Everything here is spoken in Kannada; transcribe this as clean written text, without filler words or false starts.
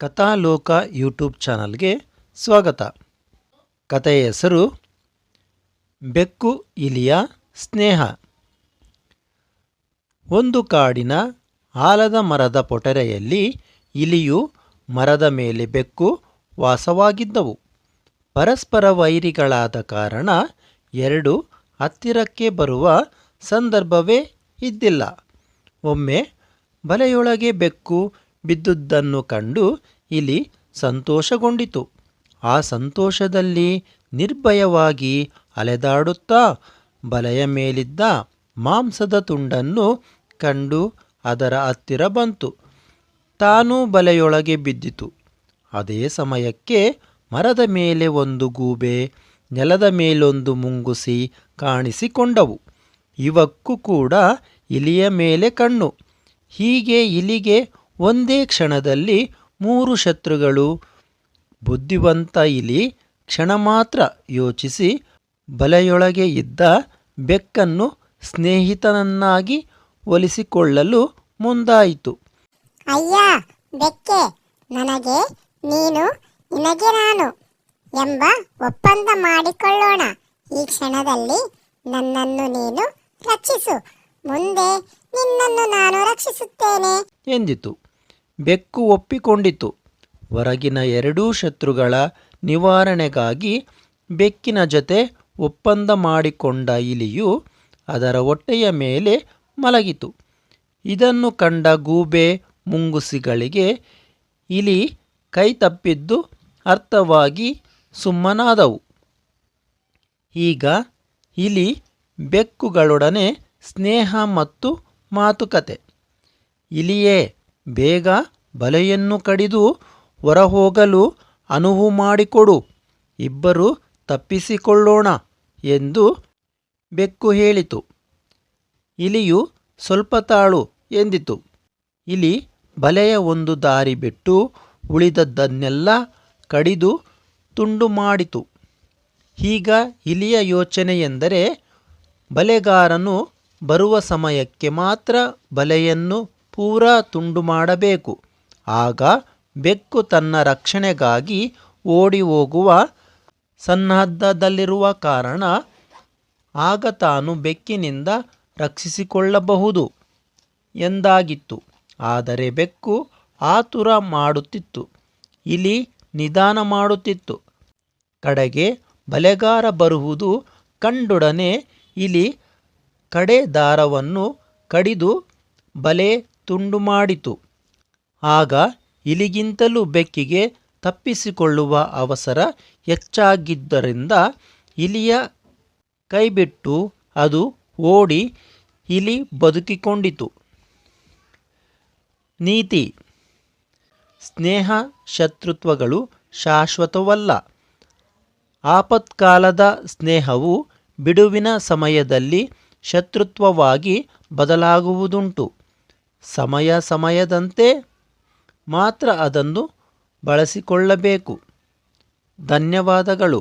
ಕಥಾಲೋಕ ಯೂಟ್ಯೂಬ್ ಚಾನಲ್ಗೆ ಸ್ವಾಗತ. ಕಥೆಯ ಹೆಸರು ಬೆಕ್ಕು ಇಲಿಯ ಸ್ನೇಹ. ಒಂದು ಕಾಡಿನ ಆಲದ ಮರದ ಪೊಟರೆಯಲ್ಲಿ ಇಲಿಯು ಮರದ ಮೇಲೆ ಬೆಕ್ಕು ವಾಸವಾಗಿದ್ದವು. ಪರಸ್ಪರ ವೈರಿಗಳಾದ ಕಾರಣ ಎರಡು ಹತ್ತಿರಕ್ಕೆ ಬರುವ ಸಂದರ್ಭವೇ ಇದ್ದಿಲ್ಲ. ಒಮ್ಮೆ ಬಲೆಯೊಳಗೆ ಬೆಕ್ಕು ಬಿದ್ದುದನ್ನು ಕಂಡು ಇಲಿ ಸಂತೋಷಗೊಂಡಿತು. ಆ ಸಂತೋಷದಲ್ಲಿ ನಿರ್ಭಯವಾಗಿ ಅಲೆದಾಡುತ್ತಾ ಬಲೆಯ ಮೇಲಿದ್ದ ಮಾಂಸದ ತುಂಡನ್ನು ಕಂಡು ಅದರ ಹತ್ತಿರ ಬಂತು. ತಾನೂ ಬಲೆಯೊಳಗೆ ಬಿದ್ದಿತು. ಅದೇ ಸಮಯಕ್ಕೆ ಮರದ ಮೇಲೆ ಒಂದು ಗೂಬೆ, ನೆಲದ ಮೇಲೊಂದು ಮುಂಗುಸಿ ಕಾಣಿಸಿಕೊಂಡವು. ಇವಕ್ಕೂ ಕೂಡ ಇಲಿಯ ಮೇಲೆ ಕಣ್ಣು. ಹೀಗೆ ಇಲಿಗೆ ಒಂದೇ ಕ್ಷಣದಲ್ಲಿ 3 ಶತ್ರುಗಳು. ಬುದ್ಧಿವಂತ ಇಲಿ ಕ್ಷಣ ಮಾತ್ರ ಯೋಚಿಸಿ ಬಲೆಯೊಳಗೆ ಇದ್ದ ಬೆಕ್ಕನ್ನು ಸ್ನೇಹಿತನನ್ನಾಗಿ ಒಲಿಸಿಕೊಳ್ಳಲು ಮುಂದಾಯಿತು. ಅಯ್ಯ ಬೆಕ್ಕೆ, ನನಗೆ ನೀನು ನಿನಗೆ ನಾನು ಎಂಬ ಒಪ್ಪಂದ ಮಾಡಿಕೊಳ್ಳೋಣ. ಈ ಕ್ಷಣದಲ್ಲಿ ನನ್ನನ್ನು ನೀನು ರಕ್ಷಿಸು, ಮುಂದೆ ನಿನ್ನನ್ನು ನಾನು ರಕ್ಷಿಸುತ್ತೇನೆ ಎಂದಿತು. ಬೆಕ್ಕು ಒಪ್ಪಿಕೊಂಡಿತು. ಹೊರಗಿನ 2 ಶತ್ರುಗಳ ನಿವಾರಣೆಗಾಗಿ ಬೆಕ್ಕಿನ ಜೊತೆ ಒಪ್ಪಂದ ಮಾಡಿಕೊಂಡ ಇಲಿಯು ಅದರ ಹೊಟ್ಟೆಯ ಮೇಲೆ ಮಲಗಿತು. ಇದನ್ನು ಕಂಡ ಗೂಬೆ ಮುಂಗುಸಿಗಳಿಗೆ ಇಲಿ ಕೈ ತಪ್ಪಿದ್ದು ಅರ್ಥವಾಗಿ ಸುಮ್ಮನಾದವು. ಈಗ ಇಲಿ ಬೆಕ್ಕುಗಳೊಡನೆ ಸ್ನೇಹ ಮತ್ತು ಮಾತುಕತೆ. ಇಲಿಯೇ, ಬೇಗ ಬಲೆಯನ್ನು ಕಡಿದು ಹೊರಹೋಗಲು ಅನುವು ಮಾಡಿಕೊಡು, ಇಬ್ಬರು ತಪ್ಪಿಸಿಕೊಳ್ಳೋಣ ಎಂದು ಬೆಕ್ಕು ಹೇಳಿತು. ಇಲಿಯು ಸ್ವಲ್ಪ ತಾಳು ಎಂದಿತು. ಇಲಿ ಬಲೆಯ ಒಂದು ದಾರಿ ಬಿಟ್ಟು ಉಳಿದದ್ದನ್ನೆಲ್ಲ ಕಡಿದು ತುಂಡು ಮಾಡಿತು. ಈಗ ಇಲಿಯ ಯೋಚನೆಯೆಂದರೆ ಬಲೆಗಾರನು ಬರುವ ಸಮಯಕ್ಕೆ ಮಾತ್ರ ಬಲೆಯನ್ನು ಪೂರಾ ತುಂಡು ಮಾಡಬೇಕು. ಆಗ ಬೆಕ್ಕು ತನ್ನ ರಕ್ಷಣೆಗಾಗಿ ಓಡಿ ಹೋಗುವ ಸನ್ನದ್ಧದಲ್ಲಿರುವ ಕಾರಣ ಆಗ ತಾನು ಬೆಕ್ಕಿನಿಂದ ರಕ್ಷಿಸಿಕೊಳ್ಳಬಹುದು ಎಂದಾಗಿತ್ತು. ಆದರೆ ಬೆಕ್ಕು ಆತುರ ಮಾಡುತ್ತಿತ್ತು. ಇಲಿ ನಿಧಾನ ಮಾಡುತ್ತಿತ್ತು. ಕಡೆಗೆ ಬಲೆಗಾರ ಬರುವುದು ಕಂಡೊಡನೆ ಇಲಿ ಕಡೆ ದಾರವನ್ನು ಕಡಿದು ಬಲೆ ತುಂಡು ಮಾಡಿತು. ಆಗ ಇಲಿಗಿಂತಲೂ ಬೆಕ್ಕಿಗೆ ತಪ್ಪಿಸಿಕೊಳ್ಳುವ ಅವಸರ ಹೆಚ್ಚಾಗಿದ್ದರಿಂದ ಇಲಿಯ ಕೈಬಿಟ್ಟು ಅದು ಓಡಿ ಇಲಿ ಬದುಕಿಕೊಂಡಿತು. ನೀತಿ: ಸ್ನೇಹ ಶತ್ರುತ್ವಗಳು ಶಾಶ್ವತವಲ್ಲ. ಆಪತ್ಕಾಲದ ಸ್ನೇಹವು ಬಿಡುವಿನ ಸಮಯದಲ್ಲಿ ಶತ್ರುತ್ವವಾಗಿ ಬದಲಾಗುವುದುಂಟು. ಸಮಯದಂತೆ ಮಾತ್ರ ಅದನ್ನು ಬಳಸಿಕೊಳ್ಳಬೇಕು. ಧನ್ಯವಾದಗಳು.